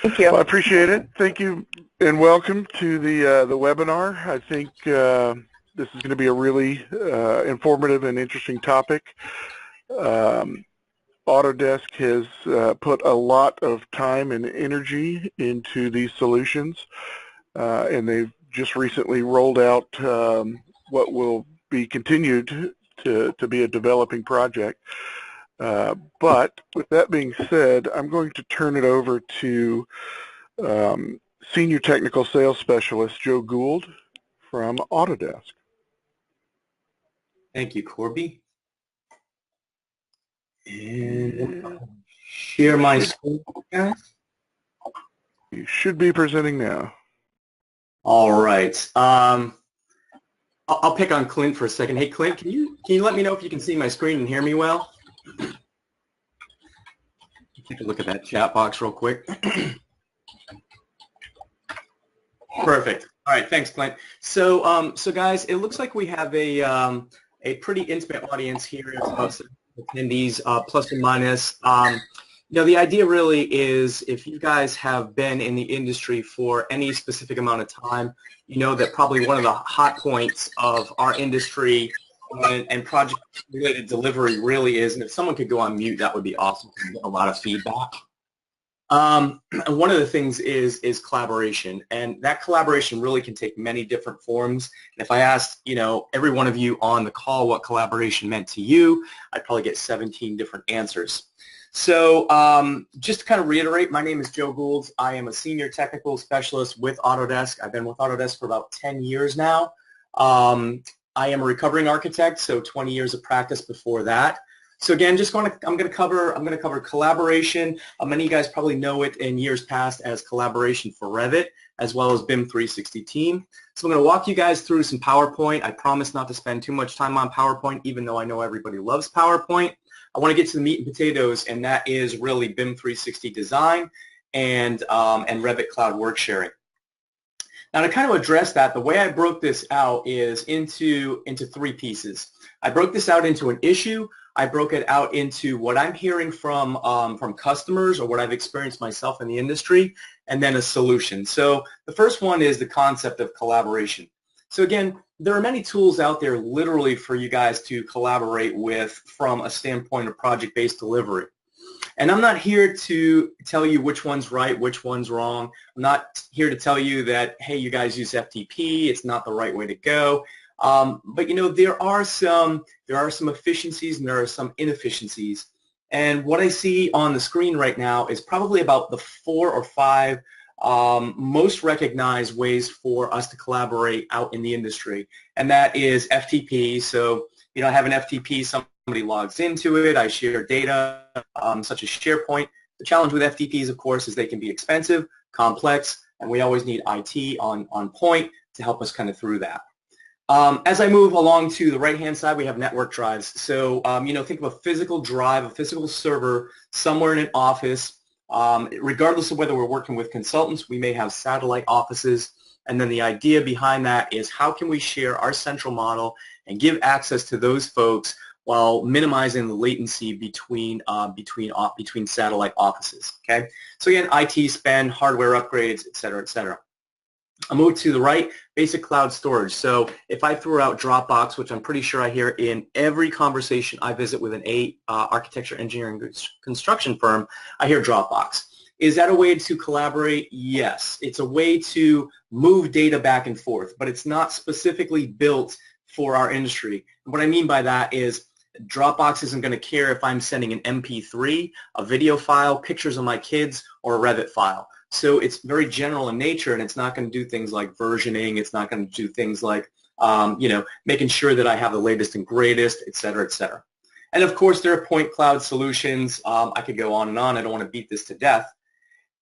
Thank you. Well, I appreciate it. Thank you, and welcome to the webinar. I think this is going to be a really informative and interesting topic. Autodesk has put a lot of time and energy into these solutions, and they've just recently rolled out what will be continued to be a developing project. But with that being said, I'm going to turn it over to Senior Technical Sales Specialist Joe Gould from Autodesk. Thank you, Corby. And share my screen, guys. You should be presenting now. All right. I'll pick on Clint for a second. Hey, Clint, can you let me know if you can see my screen and hear me well? Take a look at that chat box real quick. Perfect. All right, thanks, Clint. So, guys, it looks like we have a pretty intimate audience here. It's about attendees, plus or minus. The idea really is if you guys have been in the industry for any specific amount of time, you know that probably one of the hot points of our industry and project-related delivery really is, and if someone could go on mute, that would be awesome. We get a lot of feedback. One of the things is collaboration, and that collaboration really can take many different forms. And if I asked, every one of you on the call what collaboration meant to you, I'd probably get 17 different answers. So just to kind of reiterate, my name is Joe Gould. I am a senior technical specialist with Autodesk. I've been with Autodesk for about 10 years now. I am a recovering architect, so 20 years of practice before that. So again, I'm going to cover collaboration. Many of you guys probably know it in years past as collaboration for Revit, as well as BIM 360 Team. So I'm going to walk you guys through some PowerPoint. I promise not to spend too much time on PowerPoint, even though I know everybody loves PowerPoint. I want to get to the meat and potatoes, and that is really BIM 360 design and Revit Cloud work sharing. Now, to kind of address that, the way I broke this out is into three pieces. I broke this out into an issue. I broke it out into what I'm hearing from customers or what I've experienced myself in the industry, and then a solution. So the first one is the concept of collaboration. So again, there are many tools out there literally for you guys to collaborate with from a standpoint of project-based delivery. And I'm not here to tell you which one's right, which one's wrong. I'm not here to tell you that, hey, you guys use FTP, it's not the right way to go. But there are some efficiencies and there are some inefficiencies. And what I see on the screen right now is probably about the 4 or 5 most recognized ways for us to collaborate out in the industry. And that is FTP. So, I have an FTP, somebody logs into it, I share data, such as SharePoint. The challenge with FTPs, of course, is they can be expensive, complex, and we always need IT on point to help us kind of through that. As I move along to the right-hand side, we have network drives. So, think of a physical drive, a physical server somewhere in an office. Regardless of whether we're working with consultants, we may have satellite offices. And then the idea behind that is how can we share our central model and give access to those folks while minimizing the latency between satellite offices. Okay. So again, IT spend, hardware upgrades, et cetera, et cetera. I'll move to the right, basic cloud storage. So if I threw out Dropbox, which I'm pretty sure I hear in every conversation I visit with an architecture, engineering, construction firm, I hear Dropbox. Is that a way to collaborate? Yes. It's a way to move data back and forth, but it's not specifically built for our industry. And what I mean by that is Dropbox isn't going to care if I'm sending an MP3, a video file, pictures of my kids, or a Revit file. So it's very general in nature, and it's not going to do things like versioning. It's not going to do things like, making sure that I have the latest and greatest, et cetera, et cetera. And of course, there are point cloud solutions. I could go on and on. I don't want to beat this to death.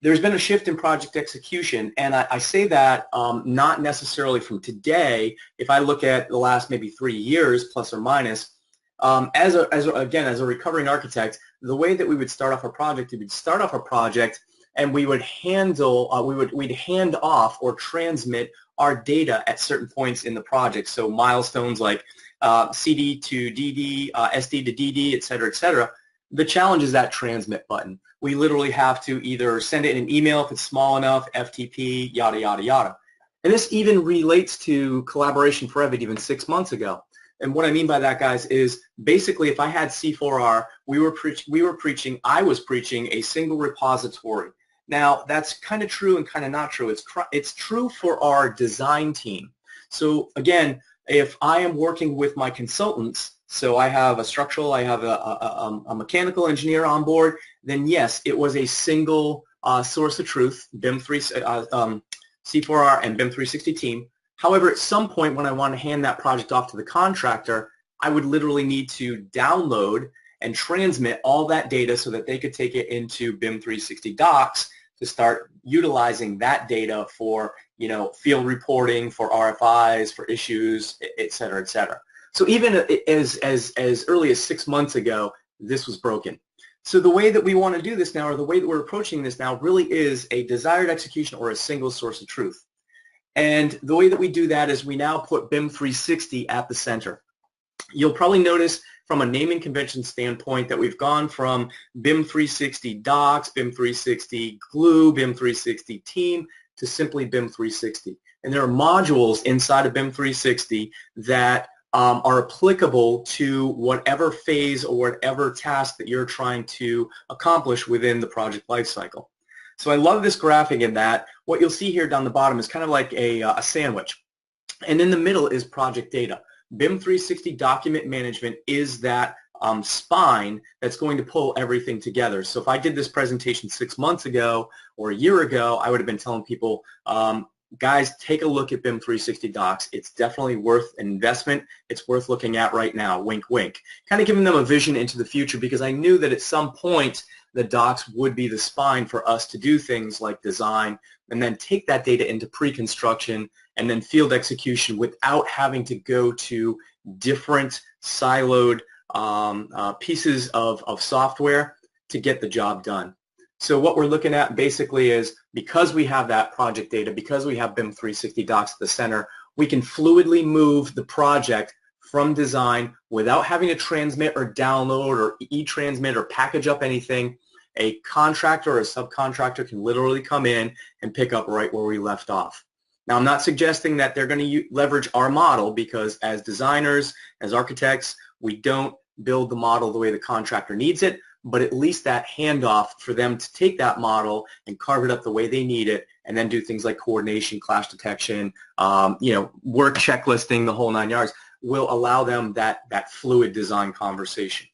There's been a shift in project execution, and I say that not necessarily from today. If I look at the last maybe 3 years, plus or minus, as a recovering architect, the way that we would start off a project, and we would we'd hand off or transmit our data at certain points in the project. So milestones like CD to DD, SD to DD, et cetera, et cetera. The challenge is that transmit button. We literally have to either send it in an email if it's small enough, FTP, yada, yada, yada. And this even relates to collaboration for Revit even 6 months ago. And what I mean by that, guys, is basically if I had C4R, I was preaching a single repository. Now, that's kind of true and kind of not true. It's true for our design team. So again, if I am working with my consultants, so I have a structural, I have a mechanical engineer on board, then yes, it was a single source of truth, C4R and BIM 360 team. However, at some point when I want to hand that project off to the contractor, I would literally need to download and transmit all that data so that they could take it into BIM 360 docs to start utilizing that data for, field reporting, for RFIs, for issues, et cetera, et cetera. So even as early as 6 months ago, this was broken. So the way that we want to do this now, or the way that we're approaching this now, really is a desired execution or a single source of truth. And the way that we do that is we now put BIM 360 at the center. You'll probably notice from a naming convention standpoint that we've gone from BIM 360 Docs, BIM 360 Glue, BIM 360 Team to simply BIM 360. And there are modules inside of BIM 360 that are applicable to whatever phase or whatever task that you're trying to accomplish within the project lifecycle. So I love this graphic in that what you'll see here down the bottom is kind of like a sandwich. And in the middle is project data. BIM 360 document management is that spine that's going to pull everything together. So if I did this presentation 6 months ago or a year ago, I would have been telling people, guys, take a look at BIM 360 docs. It's definitely worth an investment. It's worth looking at right now, wink, wink. Kind of giving them a vision into the future because I knew that at some point the docs would be the spine for us to do things like design and then take that data into pre-construction and then field execution without having to go to different siloed pieces of software to get the job done. So what we're looking at basically is because we have that project data, because we have BIM 360 docs at the center, we can fluidly move the project from design without having to transmit or download or e-transmit or package up anything. A contractor or a subcontractor can literally come in and pick up right where we left off. Now, I'm not suggesting that they're going to leverage our model because as designers, as architects, we don't build the model the way the contractor needs it, but at least that handoff for them to take that model and carve it up the way they need it and then do things like coordination, clash detection, work checklisting, the whole 9 yards, will allow them that fluid design conversation.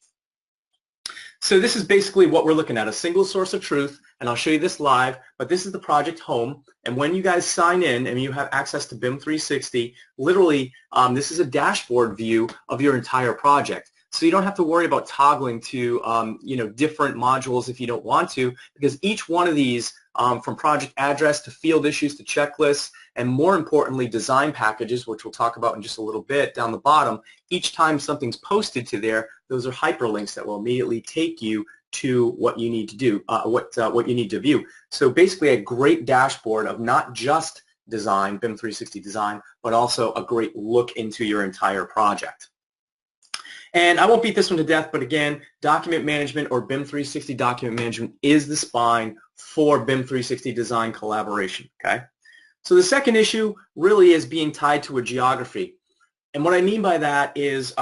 So this is basically what we're looking at, a single source of truth, and I'll show you this live, but this is the project home, and when you guys sign in and you have access to BIM 360, literally this is a dashboard view of your entire project. So you don't have to worry about toggling to different modules if you don't want to, because each one of these, from project address to field issues to checklists, and more importantly design packages, which we'll talk about in just a little bit down the bottom, each time something's posted to there, those are hyperlinks that will immediately take you to what you need to do, what you need to view. So basically a great dashboard of not just design, BIM 360 design, but also a great look into your entire project. And I won't beat this one to death, but again, document management or BIM 360 document management is the spine for BIM 360 design collaboration, okay? So the second issue really is being tied to a geography. And what I mean by that is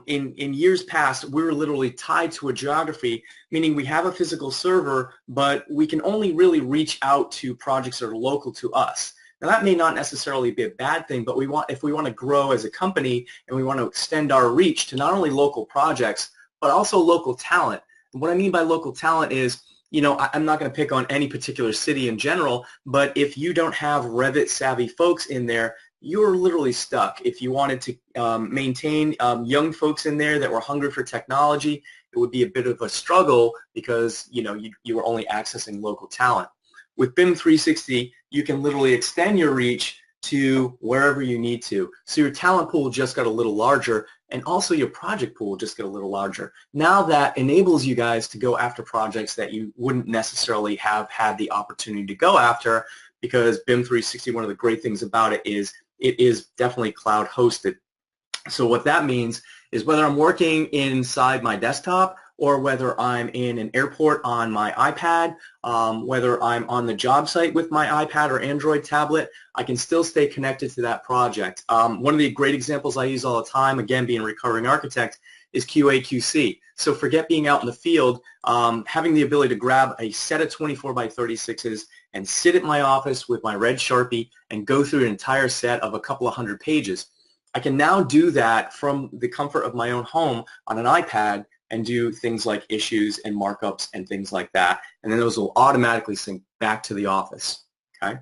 in years past, we were literally tied to a geography, meaning we have a physical server, but we can only really reach out to projects that are local to us. Now that may not necessarily be a bad thing, but if we want to grow as a company and we want to extend our reach to not only local projects, but also local talent. And what I mean by local talent is, I'm not going to pick on any particular city in general, but if you don't have Revit savvy folks in there, you're literally stuck. If you wanted to maintain young folks in there that were hungry for technology, it would be a bit of a struggle because you were only accessing local talent. With BIM 360, you can literally extend your reach to wherever you need to. So your talent pool just got a little larger, and also your project pool just got a little larger. Now that enables you guys to go after projects that you wouldn't necessarily have had the opportunity to go after, because BIM 360, one of the great things about it is definitely cloud hosted. So what that means is whether I'm working inside my desktop or whether I'm in an airport on my iPad, whether I'm on the job site with my iPad or Android tablet, I can still stay connected to that project. One of the great examples I use all the time, again being a recovering architect, is QA/QC. So forget being out in the field, having the ability to grab a set of 24 by 36s and sit at my office with my red Sharpie and go through an entire set of a couple of hundred pages. I can now do that from the comfort of my own home on an iPad and do things like issues and markups and things like that. And then those will automatically sync back to the office. Okay.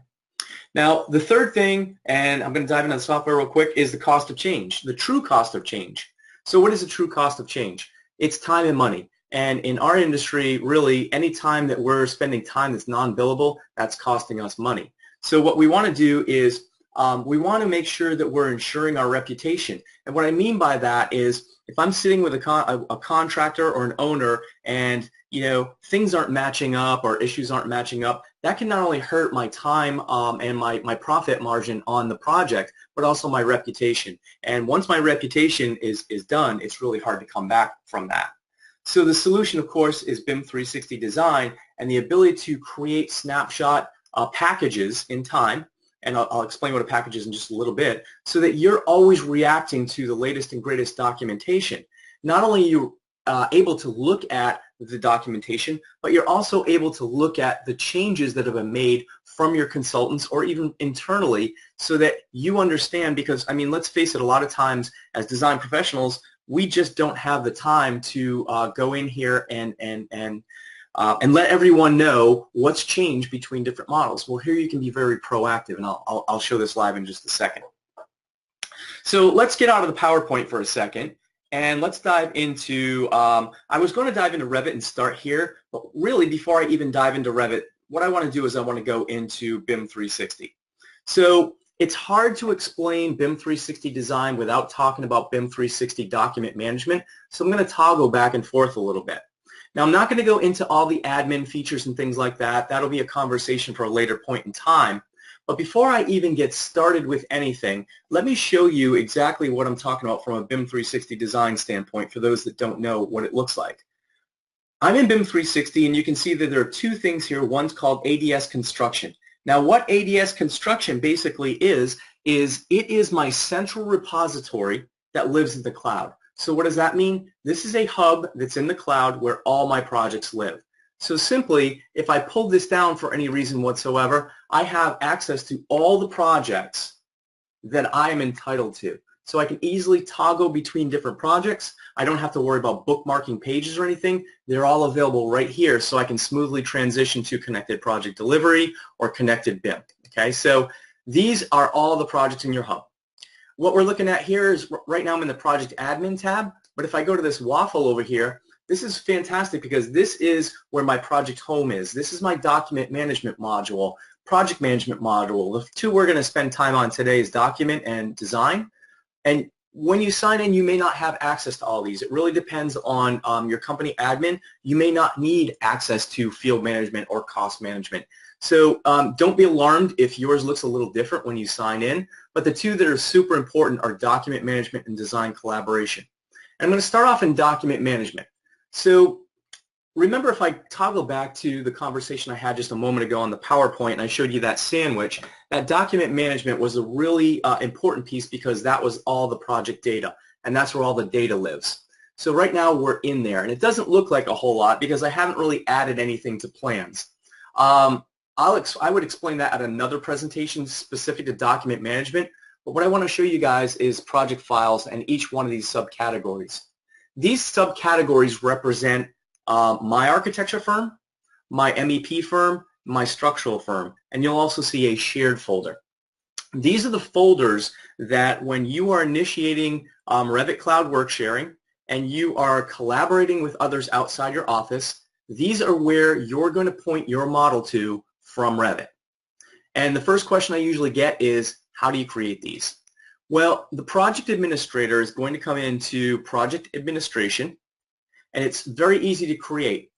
Now, the third thing, and I'm going to dive into the software real quick, is the cost of change, the true cost of change. So what is the true cost of change? It's time and money. And in our industry, really, any time that we're spending time that's non-billable, that's costing us money. So what we want to do is we want to make sure that we're ensuring our reputation. And what I mean by that is if I'm sitting with a contractor or an owner and things aren't matching up or issues aren't matching up, that can not only hurt my time and my profit margin on the project, but also my reputation. And once my reputation is done, it's really hard to come back from that. So the solution, of course, is BIM 360 design and the ability to create snapshot packages in time. And I'll explain what a package is in just a little bit, so that you're always reacting to the latest and greatest documentation. Not only are you able to look at the documentation, but you're also able to look at the changes that have been made from your consultants or even internally, so that you understand, because, I mean, let's face it, a lot of times as design professionals, we just don't have the time to go in here and let everyone know what's changed between different models. Well, here you can be very proactive, and I'll show this live in just a second. So let's get out of the PowerPoint for a second, and let's dive into, I was going to dive into Revit and start here, but really before I even dive into Revit, what I want to do is I want to go into BIM 360. So it's hard to explain BIM 360 design without talking about BIM 360 document management, so I'm going to toggle back and forth a little bit. Now, I'm not going to go into all the admin features and things like that. That'll be a conversation for a later point in time. But before I even get started with anything, let me show you exactly what I'm talking about from a BIM 360 design standpoint for those that don't know what it looks like. I'm in BIM 360, and you can see that there are two things here. One's called ADS Construction. Now, what ADS Construction basically is it is my central repository that lives in the cloud. So what does that mean? This is a hub that's in the cloud where all my projects live. So simply, if I pull this down for any reason whatsoever, I have access to all the projects that I am entitled to. So I can easily toggle between different projects. I don't have to worry about bookmarking pages or anything. They're all available right here, so I can smoothly transition to connected project delivery or connected BIM. Okay, so these are all the projects in your hub. What we're looking at here is, right now I'm in the Project Admin tab, but if I go to this waffle over here, this is fantastic because this is where my project home is. This is my document management module, project management module. The two we're going to spend time on today is document and design. And when you sign in, you may not have access to all these. It really depends on your company admin. You may not need access to field management or cost management. So don't be alarmed if yours looks a little different when you sign in, but the two that are super important are document management and design collaboration. And I'm going to start off in document management. So remember, if I toggle back to the conversation I had just a moment ago on the PowerPoint and I showed you that sandwich, that document management was a really important piece because that was all the project data, and that's where all the data lives. So right now we're in there, and it doesn't look like a whole lot because I haven't really added anything to plans. I would explain that at another presentation specific to document management, but what I want to show you guys is project files and each one of these subcategories. These subcategories represent my architecture firm, my MEP firm, my structural firm, and you'll also see a shared folder. These are the folders that when you are initiating Revit Cloud work sharing and you are collaborating with others outside your office, these are where you're going to point your model to from Revit. And the first question I usually get is, how do you create these? Well, the project administrator is going to come into project administration, and it's very easy to create.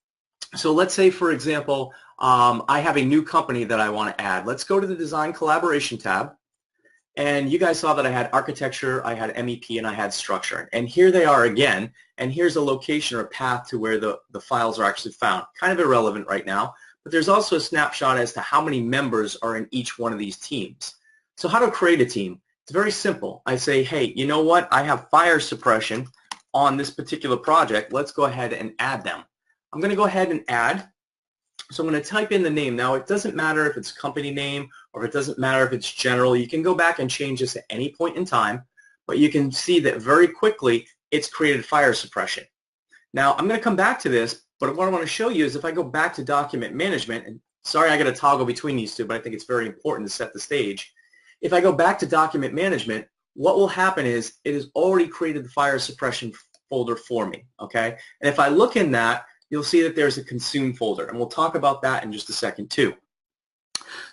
So let's say, for example, I have a new company that I want to add. Let's go to the Design Collaboration tab, And you guys saw that I had architecture, I had MEP, and I had structure. And here they are again, and here's a location or a path to where the files are actually found. Kind of irrelevant right now, but there's also a snapshot as to how many members are in each one of these teams. So how to create a team? It's very simple. I say, hey, you know what? I have fire suppression on this particular project. Let's go ahead and add them. I'm going to go ahead and add. So I'm going to type in the name. Now, it doesn't matter if it's company name or if it doesn't matter if it's general. You can go back and change this at any point in time, but you can see that very quickly it's created fire suppression. Now, I'm going to come back to this, but what I want to show you is if I go back to document management, and sorry I got to toggle between these two, but I think it's very important to set the stage. If I go back to document management, what will happen is it has already created the fire suppression folder for me, okay? And if I look in that, you'll see that there's a consume folder, and we'll talk about that in just a second too.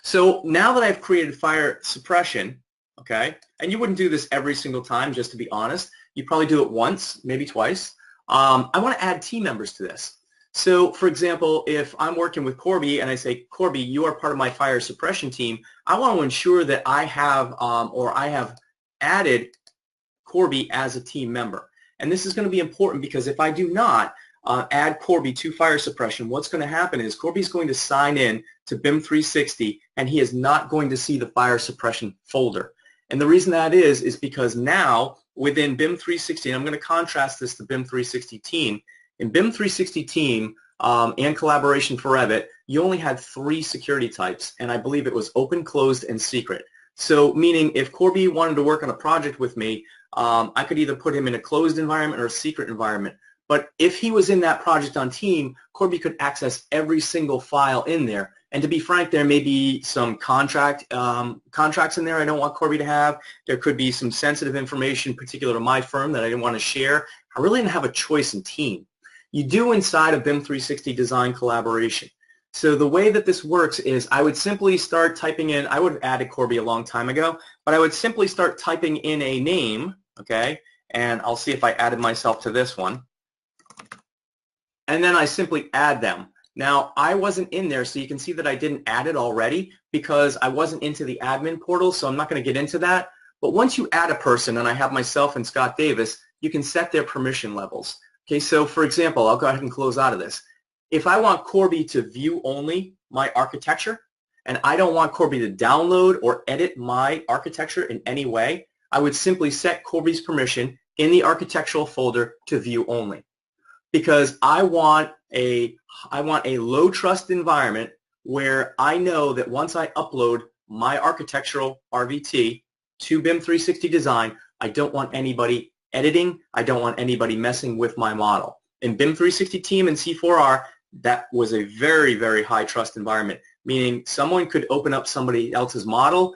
So now that I've created fire suppression, okay, and you wouldn't do this every single time, just to be honest. You probably do it once, maybe twice. I want to add team members to this. So, for example, if I'm working with Corby and I say, Corby, you are part of my fire suppression team, I want to ensure that I have I have added Corby as a team member. And this is going to be important because if I do not add Corby to fire suppression, what's going to happen is Corby's going to sign in to BIM 360 and he is not going to see the fire suppression folder. And the reason that is because now within BIM 360, and I'm going to contrast this to BIM 360 Team, in BIM 360 Team and Collaboration for Revit, you only had 3 security types, and I believe it was open, closed, and secret. So meaning if Corby wanted to work on a project with me, I could either put him in a closed environment or a secret environment. But if he was in that project on Team, Corby could access every single file in there. And to be frank, there may be some contracts in there I don't want Corby to have. There could be some sensitive information particular to my firm that I didn't want to share. I really didn't have a choice in Team. You do inside of BIM 360 Design Collaboration. So the way that this works is I would simply start typing in, I would have added Corby a long time ago, but I would simply start typing in a name, okay, and I'll see if I added myself to this one. And then I simply add them. Now, I wasn't in there, so you can see that I didn't add it already because I wasn't into the admin portal, so I'm not going to get into that. But once you add a person, and I have myself and Scott Davis, you can set their permission levels. Okay, so for example, I'll go ahead and close out of this. If I want Corby to view only my architecture, and I don't want Corby to download or edit my architecture in any way, I would simply set Corby's permission in the architectural folder to view only. Because I want a low trust environment where I know that once I upload my architectural RVT to BIM 360 Design, I don't want anybody editing, I don't want anybody messing with my model. In BIM 360 Team and C4R, that was a very, very high trust environment, meaning someone could open up somebody else's model,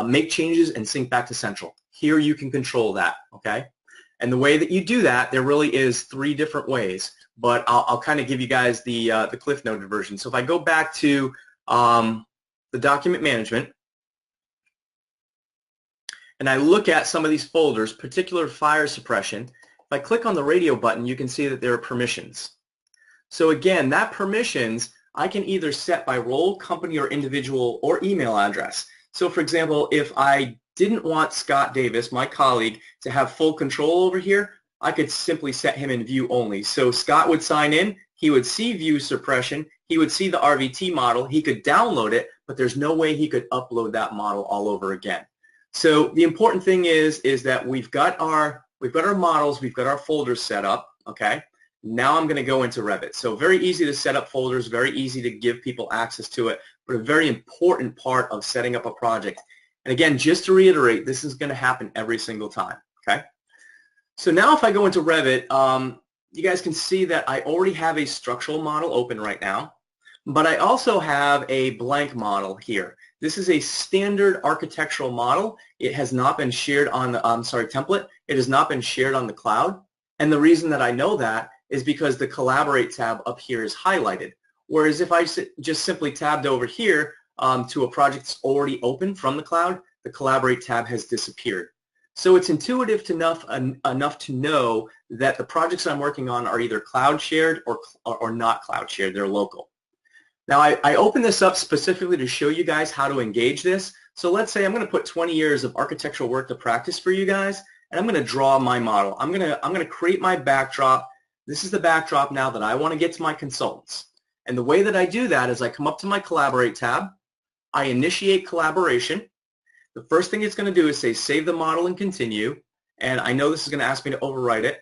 make changes, and sync back to Central. Here you can control that, okay? And the way that you do that, there really is 3 different ways, but I'll kind of give you guys the Cliff Noted version. So if I go back to the document management, and I look at some of these folders, particular fire suppression, if I click on the radio button, you can see that there are permissions. So again, that permissions, I can either set by role, company, or individual, or email address. So for example, if I didn't want Scott Davis, my colleague, to have full control over here, I could simply set him in view only. So Scott would sign in, he would see view suppression, he would see the RVT model, he could download it, but there's no way he could upload that model all over again. So the important thing is that we've got our models, we've got our folders set up, okay? Now I'm going to go into Revit. So very easy to set up folders, very easy to give people access to it, but a very important part of setting up a project. And again, just to reiterate, this is going to happen every single time, okay? So now if I go into Revit, you guys can see that I already have a structural model open right now, but I also have a blank model here. This is a standard architectural model. It has not been shared on the, template. It has not been shared on the cloud. And the reason that I know that is because the Collaborate tab up here is highlighted. Whereas if I just simply tabbed over here to a project that's already open from the cloud, the Collaborate tab has disappeared. So it's intuitive enough to know that the projects I'm working on are either cloud shared or not cloud shared. They're local. Now I open this up specifically to show you guys how to engage this. So let's say I'm going to put 20 years of architectural work to practice for you guys, and I'm going to draw my model. I'm going to create my backdrop. This is the backdrop now that I want to get to my consultants. And the way that I do that is I come up to my Collaborate tab. I initiate collaboration. The first thing it's going to do is say save the model and continue. And I know this is going to ask me to overwrite it.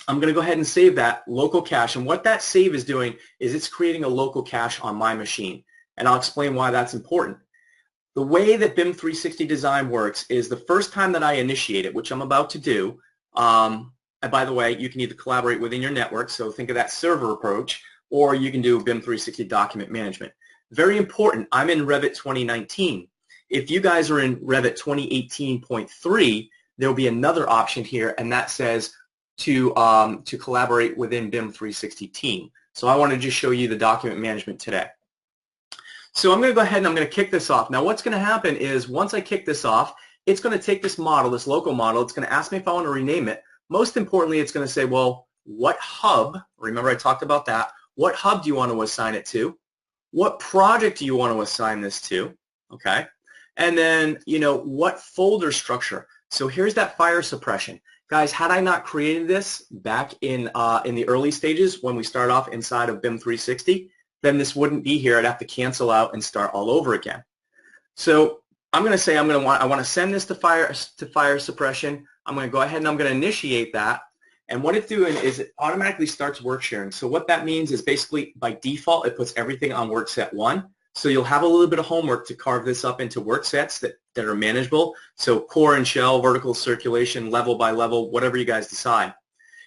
I'm going to go ahead and save that local cache. And what that save is doing is it's creating a local cache on my machine. And I'll explain why that's important. The way that BIM 360 design works is the first time that I initiate it, which I'm about to do, and by the way, you can either collaborate within your network, so think of that server approach, or you can do BIM 360 document management. Very important, I'm in Revit 2019. If you guys are in Revit 2018.3, there will be another option here, and that says to collaborate within BIM 360 team. So I want to just show you the document management today. So I'm going to go ahead and I'm going to kick this off. Now what's going to happen is once I kick this off, it's going to take this model, this local model, it's going to ask me if I want to rename it. Most importantly, it's going to say, well, what hub, remember I talked about that, what hub do you want to assign it to? What project do you want to assign this to? Okay. And then, you know, what folder structure? So here's that fire suppression. Guys, had I not created this back in the early stages when we start off inside of BIM 360, then this wouldn't be here. I'd have to cancel out and start all over again. So I'm going to say I want to send this to fire suppression. I'm going to go ahead and I'm going to initiate that. And what it's doing is it automatically starts work sharing. So what that means is basically by default it puts everything on work set 1. So you'll have a little bit of homework to carve this up into work sets that are manageable. So core and shell, vertical circulation, level by level, whatever you guys decide.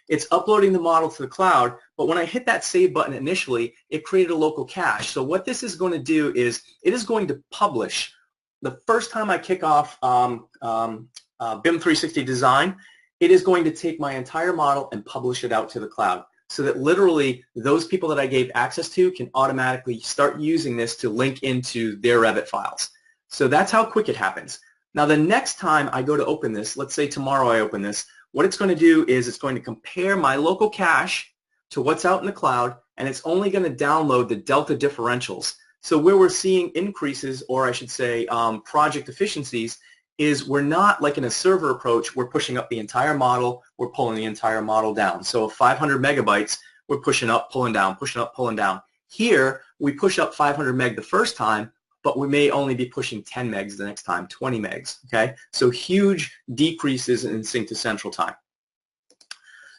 It's uploading the model to the cloud, but when I hit that save button initially, it created a local cache. So what this is going to do is it is going to publish the first time I kick off BIM 360 design, it is going to take my entire model and publish it out to the cloud so that literally those people that I gave access to can automatically start using this to link into their Revit files. So that's how quick it happens. Now the next time I go to open this, let's say tomorrow I open this, what it's going to do is it's going to compare my local cache to what's out in the cloud, and it's only going to download the delta differentials. So where we're seeing increases, or I should say project efficiencies, is we're not like in a server approach, we're pushing up the entire model, we're pulling the entire model down. So 500 megabytes, we're pushing up, pulling down, pushing up, pulling down. Here, we push up 500 meg the first time, but we may only be pushing 10 megs the next time, 20 megs, okay? So huge decreases in sync to central time.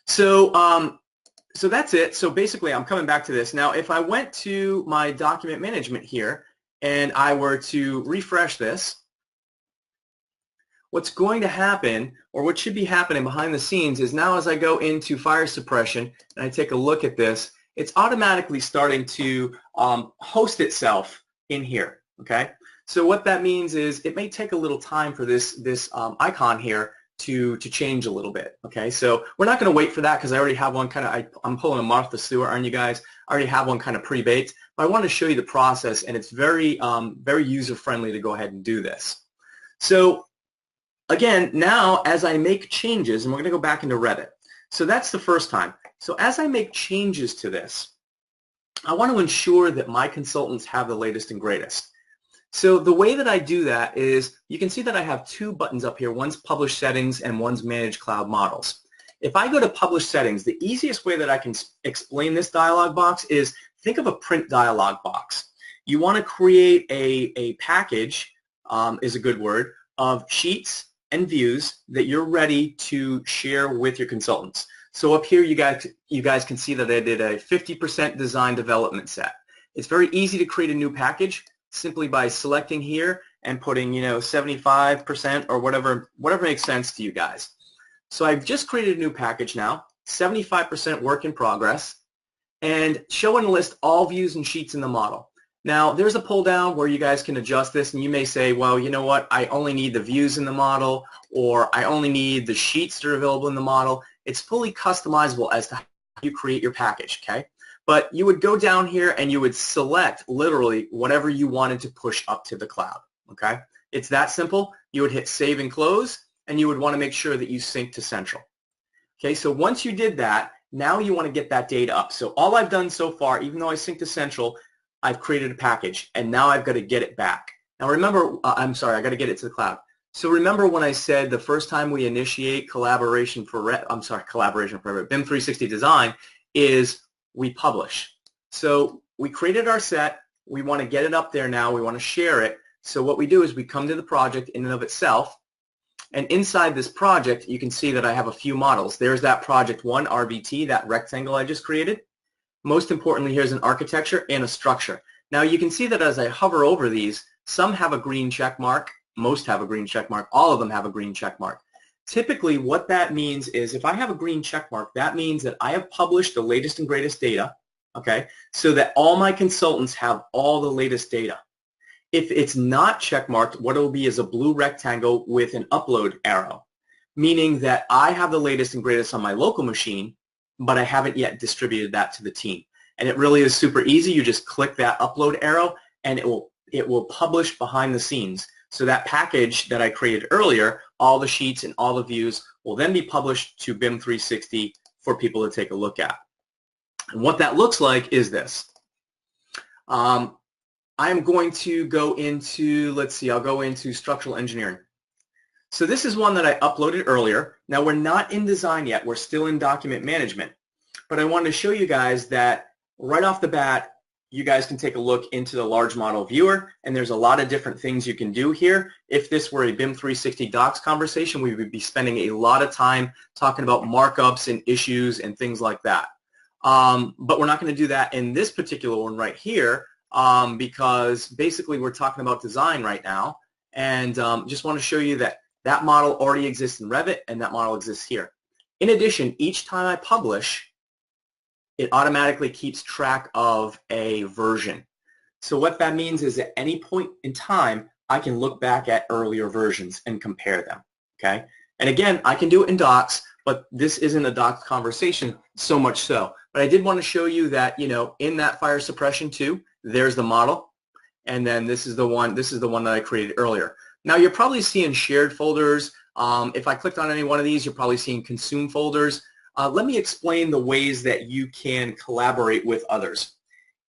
So, so that's it. So basically, I'm coming back to this. Now, if I went to my document management here and I were to refresh this, what's going to happen, or what should be happening behind the scenes, is now as I go into fire suppression and I take a look at this, it's automatically starting to host itself in here, okay? So what that means is it may take a little time for this icon here to change a little bit, okay? So we're not going to wait for that because I already have one kind of, I'm pulling a Martha Stewart on you guys. I already have one kind of pre-baked, but I want to show you the process, and it's very, very user-friendly to go ahead and do this. So again, now as I make changes, and we're going to go back into Revit. So that's the first time. So as I make changes to this, I want to ensure that my consultants have the latest and greatest. So the way that I do that is you can see that I have two buttons up here. One's Publish Settings and one's Manage Cloud Models. If I go to Publish Settings, the easiest way that I can explain this dialog box is think of a print dialog box. You want to create a package, is a good word, of sheets and views that you're ready to share with your consultants. So up here you guys can see that I did a 50% design development set. It's very easy to create a new package simply by selecting here and putting 75% or whatever makes sense to you guys. So I've just created a new package now, 75% work in progress, and show and list all views and sheets in the model. Now, there's a pull down where you guys can adjust this, and you may say, well, you know what, I only need the views in the model, or I only need the sheets that are available in the model. It's fully customizable as to how you create your package, okay? But you would go down here and you would select literally whatever you wanted to push up to the cloud, okay? It's that simple. You would hit Save and Close, and you would want to make sure that you sync to Central. Okay, so once you did that, now you want to get that data up. So all I've done so far, even though I synced to Central, I've created a package, and now I've got to get it back. Now remember, I'm sorry, I got to get it to the cloud. So remember when I said the first time we initiate collaboration for BIM 360 design is we publish. So we created our set. We want to get it up there now. We want to share it. So what we do is we come to the project in and of itself. And inside this project, you can see that I have a few models. There's that project 1, RVT, that rectangle I just created. Most importantly, here's an architecture and a structure. Now you can see that as I hover over these, some have a green check mark. Most have a green check mark. All of them have a green check mark. Typically, what that means is if I have a green check mark, that means that I have published the latest and greatest data, okay, so that all my consultants have all the latest data. If it's not check marked, what it will be is a blue rectangle with an upload arrow, meaning that I have the latest and greatest on my local machine, but I haven't yet distributed that to the team. And it really is super easy. You just click that upload arrow, and it will publish behind the scenes. So that package that I created earlier, all the sheets and all the views, will then be published to BIM 360 for people to take a look at. And what that looks like is this. I'm going to go into, let's see, I'll go into structural engineering. So this is one that I uploaded earlier. Now we're not in design yet. We're still in document management. But I wanted to show you guys that right off the bat, you guys can take a look into the large model viewer, and there's a lot of different things you can do here. If this were a BIM 360 docs conversation, we would be spending a lot of time talking about markups and issues and things like that. But we're not going to do that in this particular one right here because basically we're talking about design right now, and just want to show you that that model already exists in Revit and that model exists here. In addition, each time I publish, it automatically keeps track of a version. So what that means is at any point in time, I can look back at earlier versions and compare them, okay? And again, I can do it in docs, but this isn't a docs conversation so much so. But I did want to show you that, you know, in that fire suppression too, there's the model, and then this is the one that I created earlier. Now you're probably seeing shared folders. If I clicked on any one of these, you're probably seeing consume folders. Let me explain the ways that you can collaborate with others.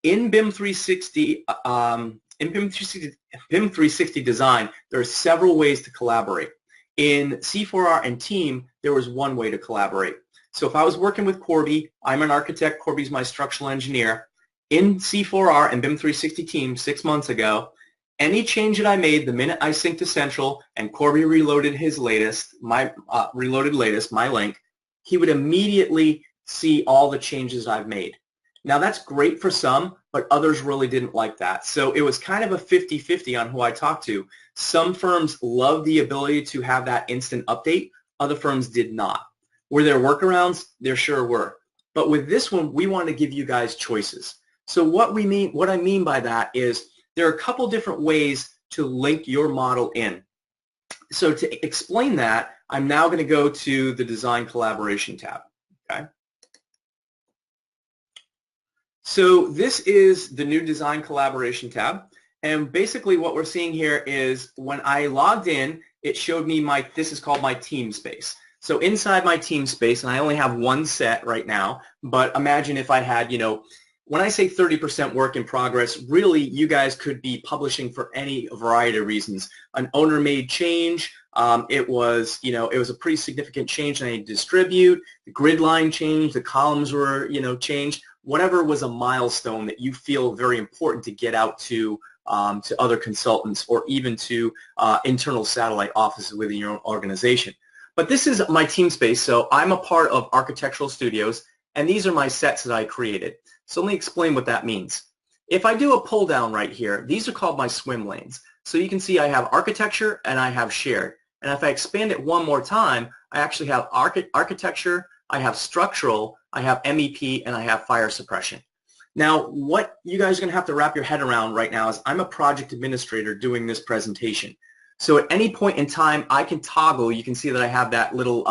In BIM 360, BIM 360 design, there are several ways to collaborate. In C4R and Team, there was one way to collaborate. So if I was working with Corby, I'm an architect, Corby's my structural engineer. In C4R and BIM 360 Team 6 months ago, any change that I made the minute I synced to Central and Corby reloaded his latest, my link, he would immediately see all the changes I've made. Now that's great for some, but others really didn't like that. So it was kind of a 50-50 on who I talked to. Some firms love the ability to have that instant update. Other firms did not. Were there workarounds? There sure were. But with this one, we want to give you guys choices. So what I mean by that is there are a couple different ways to link your model in. So to explain that, I'm now going to go to the Design Collaboration tab. Okay. So this is the new Design Collaboration tab. And basically what we're seeing here is when I logged in, it showed me this is called my team space. So inside my team space, and I only have one set right now, but imagine if I had, you know, when I say 30% work in progress, really you guys could be publishing for any variety of reasons. An owner-made change, it was a pretty significant change and I need to distribute, the grid line changed, the columns were, changed, whatever was a milestone that you feel very important to get out to other consultants or even to internal satellite offices within your own organization. But this is my team space, so I'm a part of Architectural Studios, and these are my sets that I created. So let me explain what that means. If I do a pull down right here, these are called my swim lanes. So you can see I have architecture and I have shared. And if I expand it one more time, I actually have architecture, I have structural, I have MEP, and I have fire suppression. Now, what you guys are going to have to wrap your head around right now is I'm a project administrator doing this presentation. So at any point in time, I can toggle. You can see that I have that little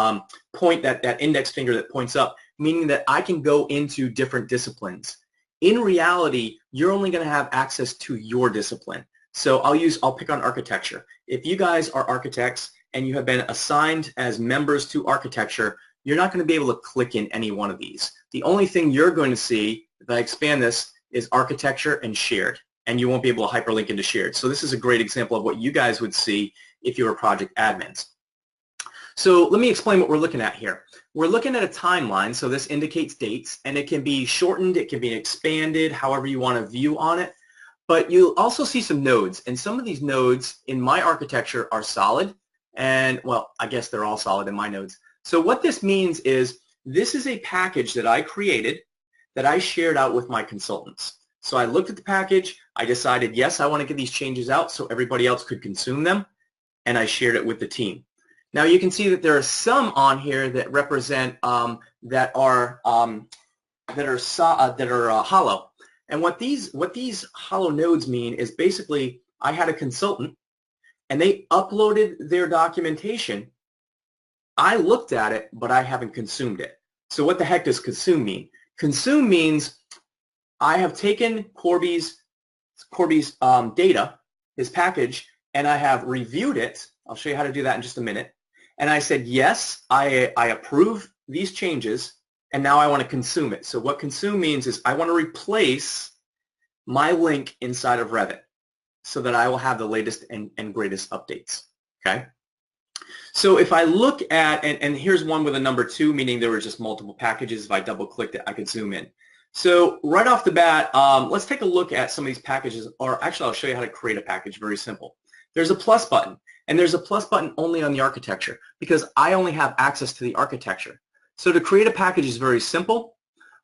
point, that index finger that points up, meaning that I can go into different disciplines. In reality, you're only going to have access to your discipline. So I'll pick on architecture. If you guys are architects and you have been assigned as members to architecture, you're not going to be able to click in any one of these. The only thing you're going to see, if I expand this, is architecture and shared. and you won't be able to hyperlink into shared. So this is a great example of what you guys would see if you were project admins. So let me explain what we're looking at here. We're looking at a timeline, so this indicates dates, and it can be shortened, it can be expanded, however you want to view on it. But you'll also see some nodes, and some of these nodes in my architecture are solid, and well, I guess they're all solid in my nodes. So what this means is this is a package that I created that I shared out with my consultants. So I looked at the package, I decided, yes, I want to get these changes out so everybody else could consume them, and I shared it with the team. Now you can see that there are some on here that represent that are hollow. And what these hollow nodes mean is basically I had a consultant and they uploaded their documentation. I looked at it, but I haven't consumed it. So what the heck does consume mean? Consume means I have taken Corby's data, his package, and I have reviewed it. I'll show you how to do that in just a minute. And I said, yes, I approve these changes, and now I want to consume it. So what consume means is I want to replace my link inside of Revit so that I will have the latest and greatest updates, okay? So if I look at, and here's one with a number 2, meaning there were just multiple packages. If I double-clicked it, I could zoom in. So right off the bat, let's take a look at some of these packages, or actually I'll show you how to create a package, very simple. There's a plus button. And there's a plus button only on the architecture because I only have access to the architecture. So to create a package is very simple.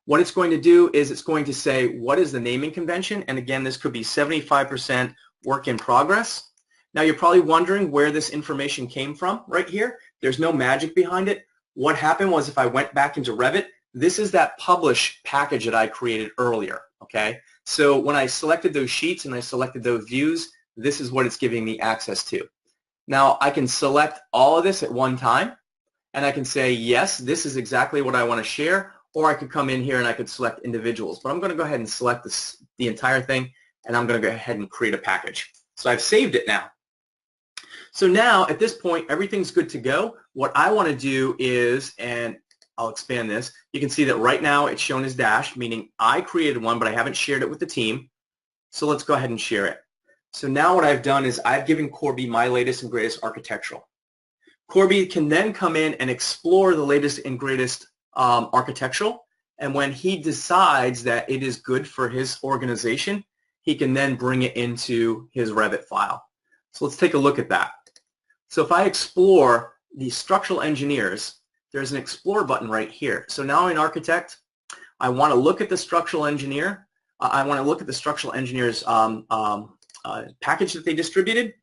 What it's going to do is it's going to say what is the naming convention, and again this could be 75% work in progress. Now you're probably wondering where this information came from right here. There's no magic behind it. What happened was if I went back into Revit, this is that publish package that I created earlier, okay? So when I selected those sheets and I selected those views, this is what it's giving me access to. Now I can select all of this at one time and I can say yes, this is exactly what I want to share, or I could come in here and I could select individuals. But I'm going to go ahead and select the entire thing, and I'm going to go ahead and create a package. So I've saved it now. So now at this point everything's good to go. What I want to do is, and I'll expand this, you can see that right now it's shown as dashed, meaning I created one but I haven't shared it with the team. So let's go ahead and share it. So now what I've done is I've given Corby my latest and greatest architectural. Corby can then come in and explore the latest and greatest architectural, and when he decides that it is good for his organization, he can then bring it into his Revit file. So let's take a look at that. So if I explore the structural engineers, there's an explore button right here. So now in Architect, I want to look at the structural engineer. I want to look at the structural engineer's package that they distributed.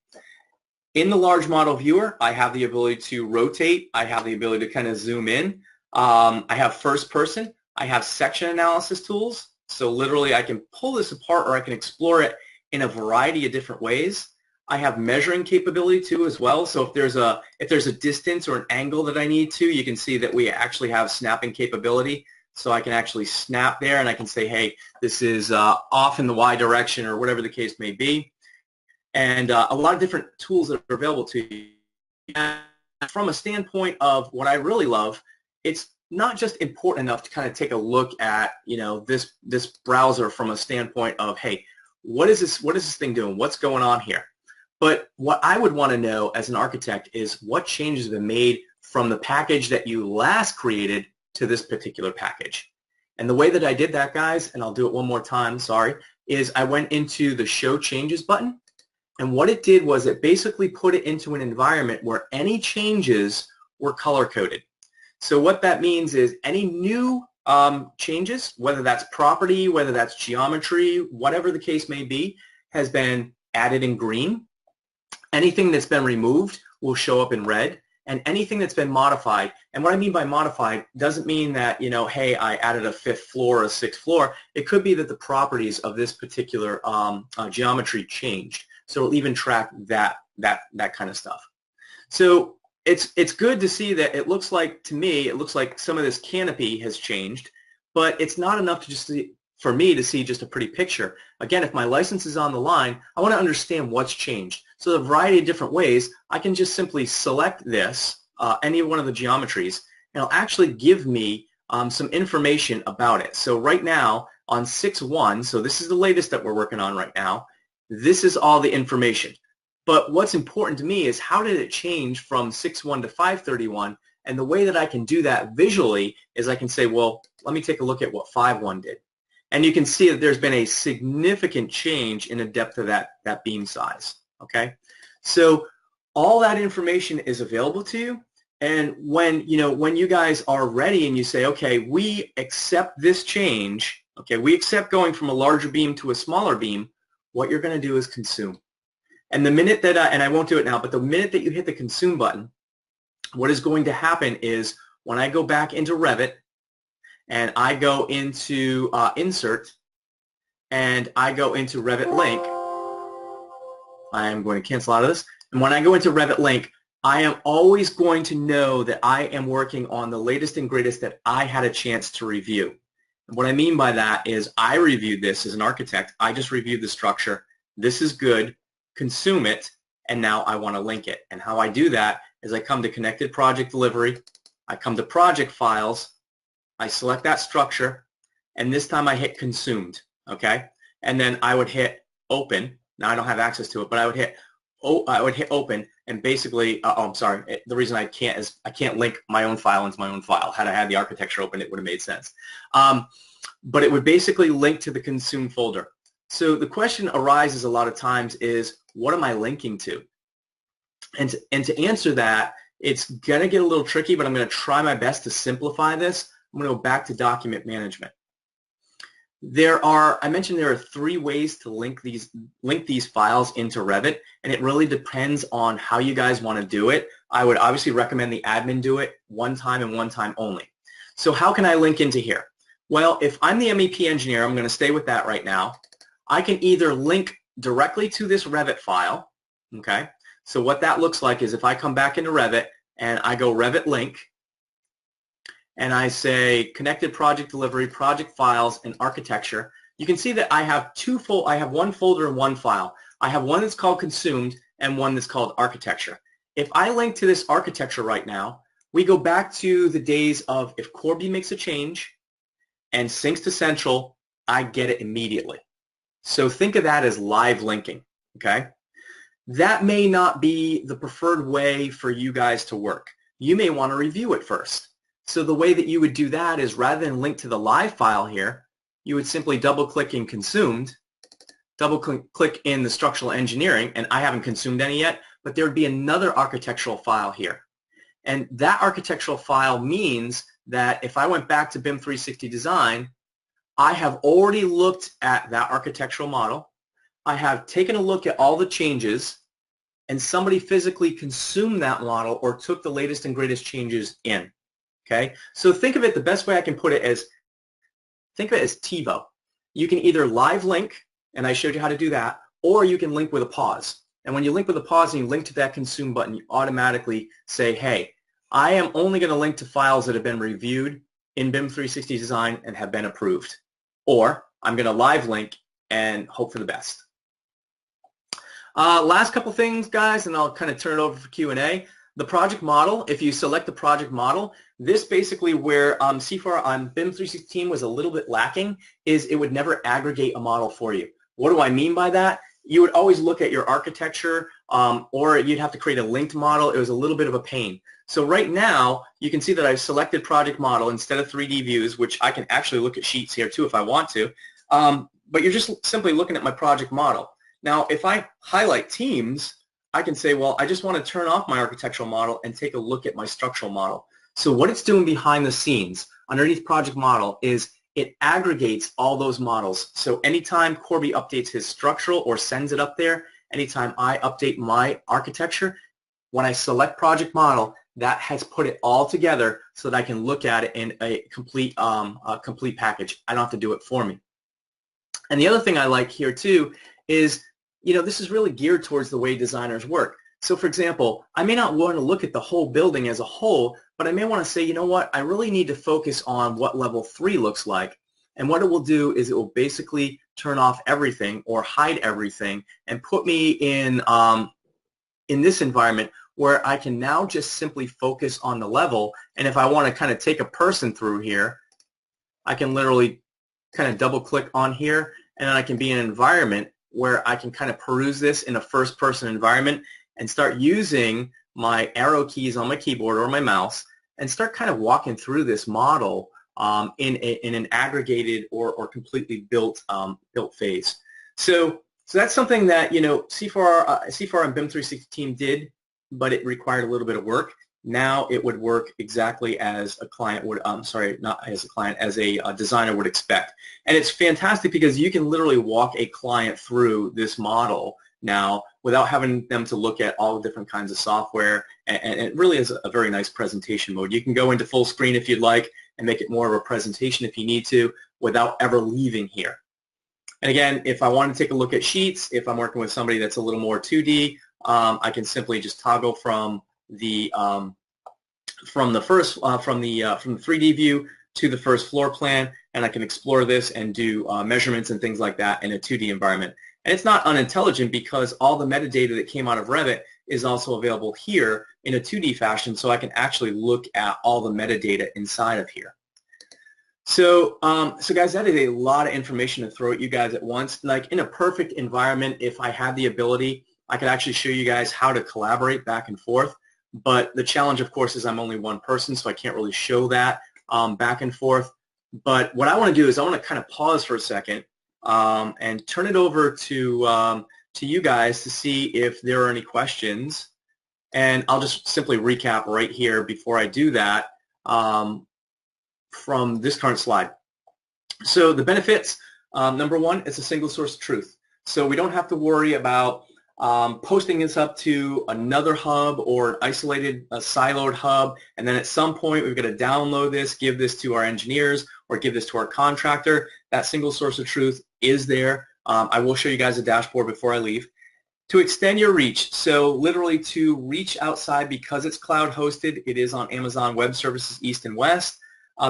In the large model viewer, I have the ability to rotate. I have the ability to kind of zoom in. I have first person. I have section analysis tools. So literally I can pull this apart or I can explore it in a variety of different ways. I have measuring capability too as well. So if there's a distance or an angle that I need to, you can see that we actually have snapping capability. So I can actually snap there and I can say, hey, this is off in the Y direction or whatever the case may be. And a lot of different tools that are available to you. And from a standpoint of what I really love, it's not just important enough to kind of take a look at, you know, this browser from a standpoint of, hey, what is this thing doing? What's going on here? But what I would want to know as an architect is what changes have been made from the package that you last created to this particular package. And the way that I did that, guys, and I'll do it one more time, sorry, is I went into the Show Changes button. And what it did was it basically put it into an environment where any changes were color-coded. So what that means is any new changes, whether that's property, whether that's geometry, whatever the case may be, has been added in green. Anything that's been removed will show up in red, and anything that's been modified, and what I mean by modified doesn't mean that, you know, hey, I added a 5th floor or a 6th floor. It could be that the properties of this particular geometry changed. So it'll even track that kind of stuff. So it's good to see that it looks like, to me, it looks like some of this canopy has changed, but it's not enough to just for me to see just a pretty picture. Again, if my license is on the line, I want to understand what's changed. So a variety of different ways, I can just simply select this, any one of the geometries, and it'll actually give me some information about it. So right now, on 6.1, so this is the latest that we're working on right now, this is all the information. But what's important to me is how did it change from 6.1 to 5.31, and the way that I can do that visually is I can say, well, let me take a look at what 5.1 did. And you can see that there's been a significant change in the depth of that beam size, okay? So all that information is available to you, and when you guys are ready and you say, okay, we accept this change, okay, we accept going from a larger beam to a smaller beam, what you're going to do is consume. And the minute that, and I won't do it now, but the minute that you hit the consume button, what is going to happen is when I go back into Revit and I go into Insert and I go into Revit Link, I am going to cancel out of this. And when I go into Revit Link, I am always going to know that I am working on the latest and greatest that I had a chance to review. And what I mean by that is I reviewed this as an architect. I just reviewed the structure. This is good. Consume it, and now I want to link it. And how I do that is I come to Connected Project Delivery, I come to Project Files, I select that structure, and this time I hit Consumed, okay? And then I would hit Open. Now I don't have access to it, but I would hit Open, and basically, I'm sorry, the reason I can't is I can't link my own file into my own file. Had I had the architecture open, it would have made sense. But it would basically link to the Consume folder. So the question arises a lot of times is, what am I linking to? And to answer that, it's going to get a little tricky, but I'm going to try my best to simplify this. I'm going to go back to document management. I mentioned there are 3 ways to link these files into Revit, and it really depends on how you guys want to do it. I would obviously recommend the admin do it one time and one time only. So how can I link into here? Well, if I'm the MEP engineer, I'm going to stay with that right now. I can either link directly to this Revit file, okay? So what that looks like is if I come back into Revit and I go Revit Link and I say Connected Project Delivery, Project Files, and Architecture, you can see that I have one folder and one file. I have one that's called Consumed and one that's called Architecture. If I link to this Architecture right now, we go back to the days of if Corby makes a change and syncs to Central, I get it immediately. So think of that as live linking, okay? That may not be the preferred way for you guys to work. You may want to review it first. So the way that you would do that is rather than link to the live file here, you would simply double-click in Consumed, double-click in the Structural Engineering, and I haven't consumed any yet, but there would be another architectural file here. And that architectural file means that if I went back to BIM 360 Design, I have already looked at that architectural model. I have taken a look at all the changes, and somebody physically consumed that model or took the latest and greatest changes in. Okay? So think of it, the best way I can put it is, think of it as TiVo. You can either live link, and I showed you how to do that, or you can link with a pause. And when you link with a pause and you link to that consume button, you automatically say, hey, I am only going to link to files that have been reviewed in BIM 360 Design and have been approved. Or I'm going to live link and hope for the best. Last couple things, guys, and I'll kind of turn it over for Q&A. The project model, if you select the project model, this basically where C4 on BIM 316 was a little bit lacking is it would never aggregate a model for you. What do I mean by that? You would always look at your architecture or you'd have to create a linked model. It was a little bit of a pain. So right now, you can see that I've selected project model instead of 3D views, which I can actually look at sheets here too if I want to. But you're just simply looking at my project model. Now, if I highlight teams, I can say, well, I just want to turn off my architectural model and take a look at my structural model. So what it's doing behind the scenes underneath project model is it aggregates all those models. So anytime Corby updates his structural or sends it up there, anytime I update my architecture, when I select project model, that has put it all together so that I can look at it in a complete package. I don't have to do it for me. And the other thing I like here too is, you know, this is really geared towards the way designers work. So for example, I may not want to look at the whole building as a whole, but I may want to say, you know what, I really need to focus on what level 3 looks like. And what it will do is it will basically turn off everything or hide everything and put me in this environment where I can now just simply focus on the level. And if I want to kind of take a person through here, I can literally kind of double click on here, and then I can be in an environment where I can kind of peruse this in a first-person environment and start using my arrow keys on my keyboard or my mouse and start kind of walking through this model in an aggregated or completely built phase. So that's something that C4R and BIM 360 team did, but it required a little bit of work. Now it would work exactly as a client would, not as a client, as a designer would expect. And it's fantastic because you can literally walk a client through this model now without having them to look at all the different kinds of software, and it really is a very nice presentation mode. You can go into full screen if you'd like and make it more of a presentation if you need to without ever leaving here. And again, if I want to take a look at sheets, if I'm working with somebody that's a little more 2D, I can simply just toggle from the 3D view to the first floor plan, and I can explore this and do measurements and things like that in a 2D environment. And it's not unintelligent because all the metadata that came out of Revit is also available here in a 2D fashion, so I can actually look at all the metadata inside of here. So, guys, that is a lot of information to throw at you guys at once. Like in a perfect environment, if I had the ability, I could actually show you guys how to collaborate back and forth. But the challenge, of course, is I'm only one person, so I can't really show that back and forth. But what I want to do is I want to kind of pause for a second and turn it over to you guys to see if there are any questions. And I'll just simply recap right here before I do that from this current slide. So the benefits, number one, it's a single source of truth. So we don't have to worry about posting this up to another hub or an isolated, siloed hub, and then at some point we've got to download this, give this to our engineers, or give this to our contractor. That single source of truth is there. I will show you guys a dashboard before I leave. To extend your reach, so literally to reach outside because it's cloud hosted, it is on Amazon Web Services East and West.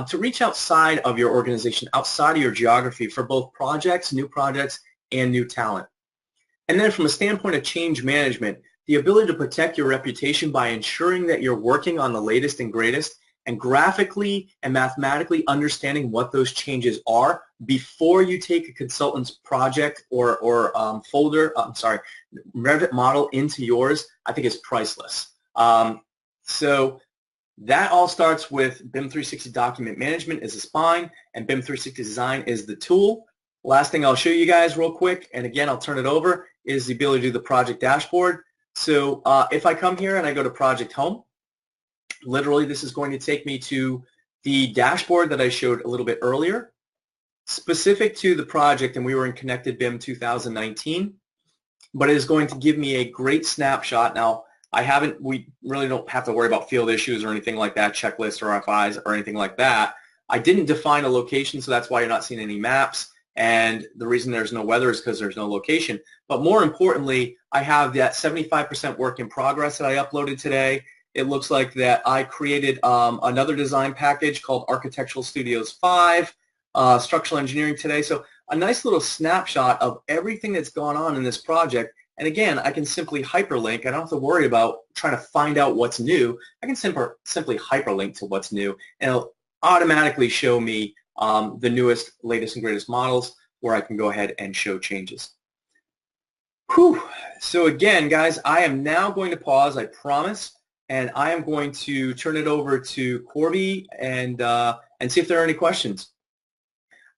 To reach outside of your organization, outside of your geography for both projects, new projects, and new talent. And then from a standpoint of change management, the ability to protect your reputation by ensuring that you're working on the latest and greatest and graphically and mathematically understanding what those changes are before you take a consultant's project or Revit model into yours, I think is priceless. So that all starts with BIM 360 document management as a spine, and BIM 360 design is the tool. Last thing I'll show you guys real quick, and again I'll turn it over, is the ability to do the project dashboard. So if I come here and I go to project home, literally this is going to take me to the dashboard that I showed a little bit earlier, specific to the project, and we were in Connected BIM 2019, but it is going to give me a great snapshot. Now, we really don't have to worry about field issues or anything like that, checklists or RFIs or anything like that. I didn't define a location, so that's why you're not seeing any maps. And the reason there's no weather is because there's no location. But more importantly, I have that 75% work in progress that I uploaded today. It looks like that I created another design package called Architectural Studios 5, structural engineering today. So a nice little snapshot of everything that's gone on in this project. And again, I can simply hyperlink. I don't have to worry about trying to find out what's new. I can simply hyperlink to what's new, and it'll automatically show me the newest, latest, and greatest models where I can go ahead and show changes. Whew. So again, guys, I am now going to pause, I promise, and I am going to turn it over to Corby and see if there are any questions.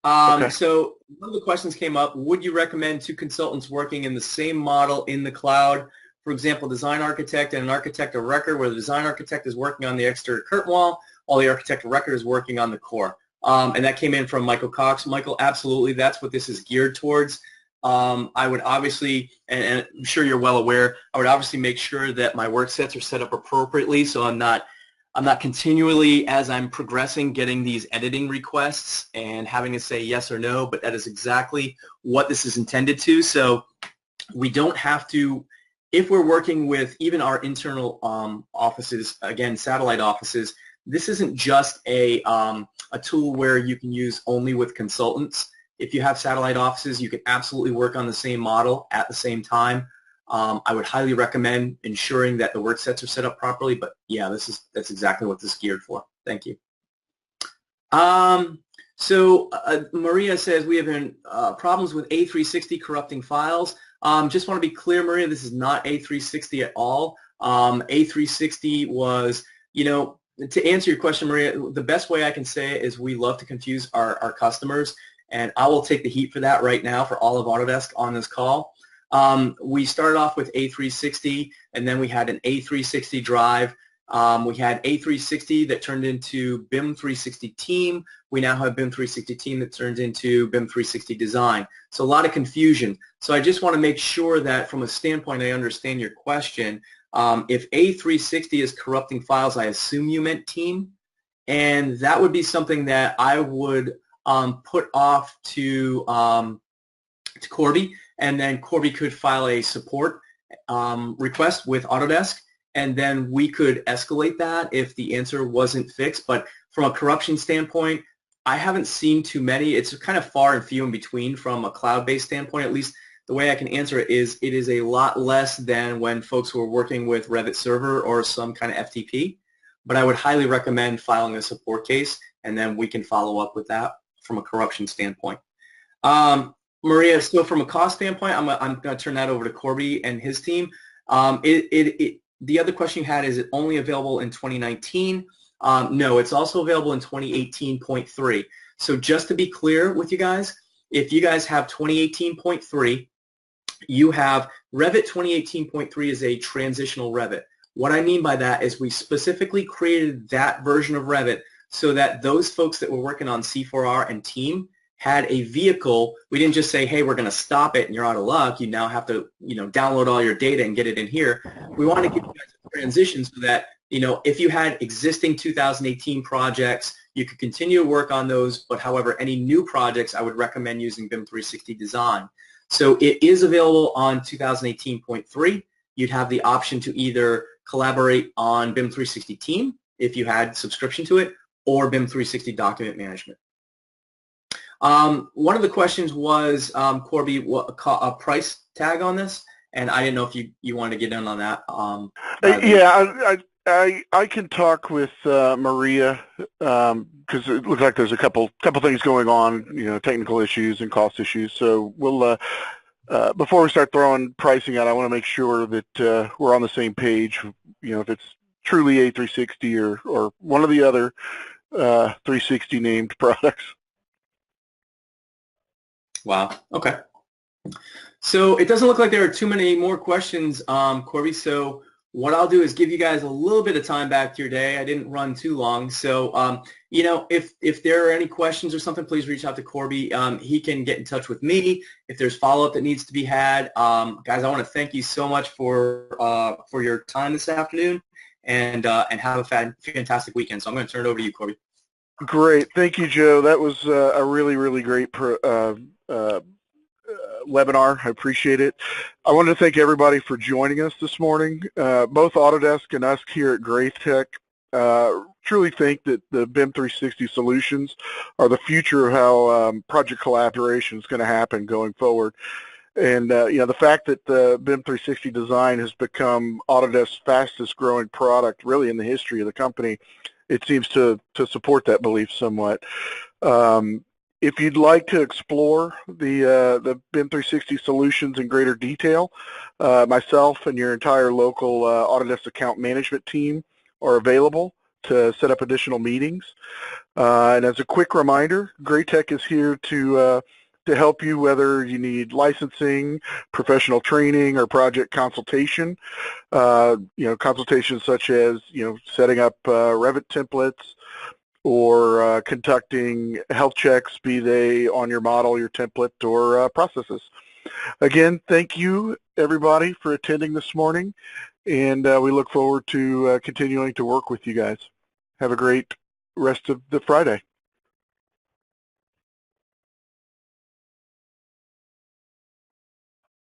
Okay. So one of the questions came up, would you recommend two consultants working in the same model in the cloud? For example, design architect and an architect of record, where the design architect is working on the exterior curtain wall, while the architect of record is working on the core. And that came in from Michael Cox. Michael, absolutely, that's what this is geared towards. I would obviously, and I'm sure you're well aware, I would obviously make sure that my work sets are set up appropriately, so I'm not continually, as I'm progressing, getting these editing requests and having to say yes or no, but that is exactly what this is intended to. So we don't have to, if we're working with even our internal offices, again, satellite offices, this isn't just a tool where you can use only with consultants. If you have satellite offices, you can absolutely work on the same model at the same time. I would highly recommend ensuring that the work sets are set up properly, but yeah, that's exactly what this is geared for. Thank you. Maria says we have been problems with A360 corrupting files. Just want to be clear, Maria, this is not A360 at all. A360 was, to answer your question, Maria, the best way I can say it is we love to confuse our customers, and I will take the heat for that right now for all of Autodesk on this call. We started off with A360, and then we had an A360 drive. We had A360 that turned into BIM 360 Team. We now have BIM 360 Team that turns into BIM 360 Design. So a lot of confusion. So I just want to make sure that from a standpoint I understand your question. If A360 is corrupting files, I assume you meant Team, and that would be something that I would put off to Corby, and then Corby could file a support request with Autodesk, and then we could escalate that if the answer wasn't fixed. But from a corruption standpoint, I haven't seen too many. It's kind of far and few in between from a cloud-based standpoint. At least the way I can answer it is a lot less than when folks were working with Revit Server or some kind of FTP. But I would highly recommend filing a support case, and then we can follow up with that from a corruption standpoint. Maria, so from a cost standpoint, I'm going to turn that over to Corby and his team. The other question you had, is it only available in 2019? No, it's also available in 2018.3. So just to be clear with you guys, if you guys have 2018.3, you have Revit 2018.3 is a transitional Revit. What I mean by that is we specifically created that version of Revit so that those folks that were working on C4R and Team had a vehicle. We didn't just say, hey, we're going to stop it and you're out of luck. You now have to, download all your data and get it in here. We want to give you guys a transition so that, if you had existing 2018 projects, you could continue to work on those, but however, any new projects, I would recommend using BIM 360 Design. So it is available on 2018.3. You'd have the option to either collaborate on BIM 360 Team if you had subscription to it, or BIM 360 Document Management. One of the questions was, Corby, what a price tag on this, and I didn't know if you wanted to get in on that. Yeah, I can talk with Maria because it looks like there's a couple things going on, technical issues and cost issues. So we'll before we start throwing pricing out, I want to make sure that we're on the same page. If it's truly A360 or one of the other 360 named products. Wow. Okay. So it doesn't look like there are too many more questions, Corby. So what I'll do is give you guys a little bit of time back to your day. I didn't run too long. So, if there are any questions or something, please reach out to Corby. He can get in touch with me if there's follow-up that needs to be had. Guys, I want to thank you so much for your time this afternoon, and have a fantastic weekend. So I'm going to turn it over to you, Corby. Great. Thank you, Joe. That was a really, really great webinar. I appreciate it. I wanted to thank everybody for joining us this morning. Both Autodesk and us here at Graitec truly think that the BIM 360 solutions are the future of how project collaboration is going to happen going forward. And the fact that the BIM 360 design has become Autodesk's fastest growing product really in the history of the company, it seems to support that belief somewhat. If you'd like to explore the BIM 360 solutions in greater detail, myself and your entire local Autodesk account management team are available to set up additional meetings. And as a quick reminder, Graitec is here to help you whether you need licensing, professional training, or project consultation. Consultations such as setting up Revit templates, or conducting health checks, be they on your model, your template, or processes. Again, thank you, everybody, for attending this morning, and we look forward to continuing to work with you guys. Have a great rest of the Friday.